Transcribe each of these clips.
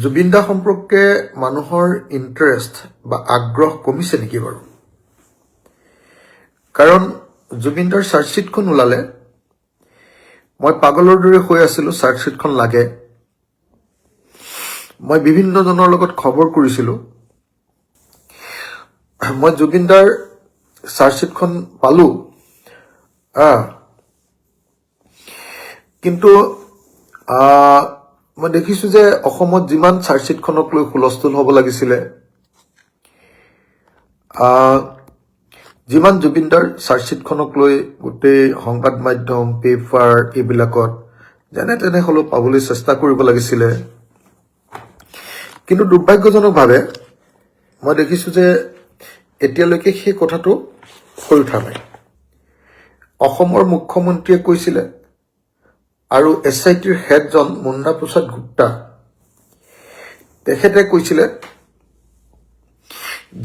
জুবিন দা সম্পৰ্কে মানুহৰ ইণ্টাৰেষ্ট বা আগ্ৰহ কমিছে নেকি বাৰু? কাৰণ জুবিন দাৰ চাৰ্জশ্বিটখন ওলালে মই পাগলৰ দৰে হৈ আছিলো, চাৰ্জশ্বিটখন লাগে। মই বিভিন্নজনৰ লগত খবৰ কৰিছিলো। মই জুবিন দাৰ চাৰ্জশ্বিটখন পালো, কিন্তু মই দেখিছো যে অসমত যিমান চাৰ্জশ্বিটখনক লৈ হুলস্থুল হ'ব লাগিছিলে, যিমান জুবিন দাৰ চাৰ্জশ্বিটখনক লৈ গোটেই সংবাদ মাধ্যম, পেপাৰ এইবিলাকত যেনে তেনে হ'লেও পাবলৈ চেষ্টা কৰিব লাগিছিলে, কিন্তু দুৰ্ভাগ্যজনকভাৱে মই দেখিছো যে এতিয়ালৈকে সেই কথাটো হৈ উঠা নাই। অসমৰ মুখ্যমন্ত্ৰীয়ে কৈছিলে আৰু SITৰ হেডজন মুন্না প্ৰসাদ গুপ্তা, তেখেতে কৈছিলে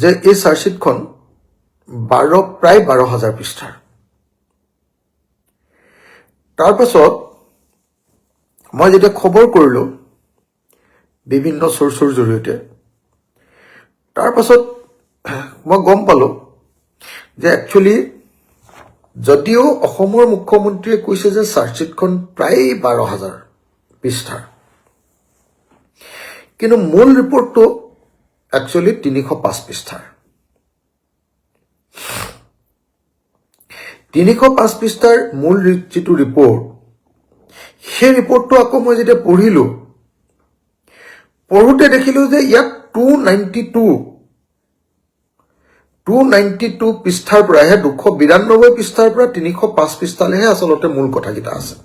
যে এই চাৰ্জশ্বিটখন প্ৰায় 12,000 পৃষ্ঠাৰ। তাৰ পাছত মই যেতিয়া খবৰ কৰিলো বিভিন্ন চ'ৰ্চৰ জৰিয়তে, তাৰ পাছত মই গম পালো যে একচুৱেলি যদিও অসমৰ মুখ্যমন্ত্ৰীয়ে কৈছে যে চাৰ্জশ্বিটখন প্ৰায় 12,000 পৃষ্ঠাৰ, কিন্তু মূল ৰিপৰ্টটো একচুৱেলি 305 পৃষ্ঠাৰ। 305 পৃষ্ঠাৰ মূল যিটো ৰিপৰ্ট, সেই ৰিপৰ্টটো আকৌ মই যেতিয়া পঢ়োতে দেখিলো যে ইয়াত 292 পৃষ্ঠাৰ পৰাহে 292 পৃষ্ঠাৰ পৰা 305 পৃষ্ঠালৈহে আচলতে মূল কথাকেইটা আছে।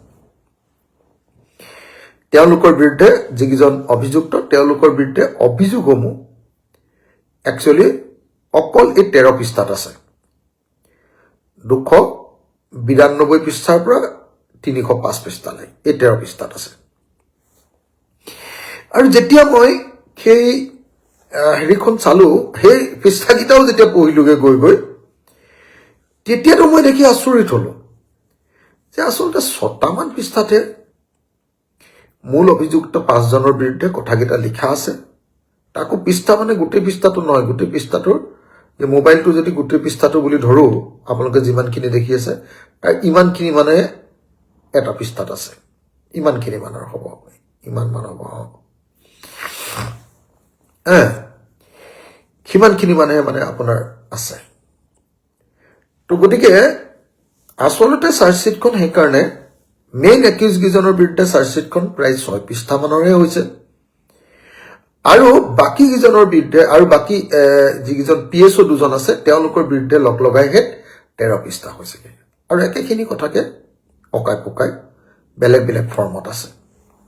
তেওঁলোকৰ বিৰুদ্ধে যিকেইজন অভিযুক্ত, তেওঁলোকৰ বিৰুদ্ধে অভিযোগসমূহ একচুৱেলি অকল এই 13 পৃষ্ঠাত আছে। 292 পৃষ্ঠাৰ পৰা 305 পৃষ্ঠালৈ এই 13 পৃষ্ঠাত আছে। আৰু যেতিয়া মই সেই হেৰিখন চালো, সেই পৃষ্ঠাকেইটাও যেতিয়া পঢ়িলোগে গৈ তেতিয়াতো মই দেখি আচৰিত হলো যে আচলতে 6টামান পৃষ্ঠাতে মূল অভিযুক্ত 5জনৰ বিৰুদ্ধে কথাকেইটা লিখা আছে। তাকো পৃষ্ঠা মানে গোটেই পৃষ্ঠাটো নহয়, গোটেই পৃষ্ঠাটোৰ যে মোবাইলটো যদি গোটেই পৃষ্ঠাটো বুলি ধৰো, আপোনালোকে যিমানখিনি দেখি আছে তাৰ ইমানখিনি মানে এটা পৃষ্ঠাত আছে, ইমানখিনি মানৰ হ'ব, ইমান মান হ'ব, সিমানখিনি মানে আপোনাৰ আছে। তো গতিকে আচলতে চাৰ্জশ্বিটখন সেইকাৰণে মেইন একিউজ কেইজনৰ বিৰুদ্ধে চাৰ্জশ্বিটখন প্ৰায় 6 পৃষ্ঠা মানৰহে হৈছে, আৰু বাকী কেইজনৰ বিৰুদ্ধে আৰু বাকী যিকেইজন PSO 2জন আছে তেওঁলোকৰ বিৰুদ্ধে লগাইহে 13 পৃষ্ঠা হৈছেগে। আৰু একেখিনি কথাকে অকাই পকাই বেলেগ বেলেগ ফৰ্মত আছে।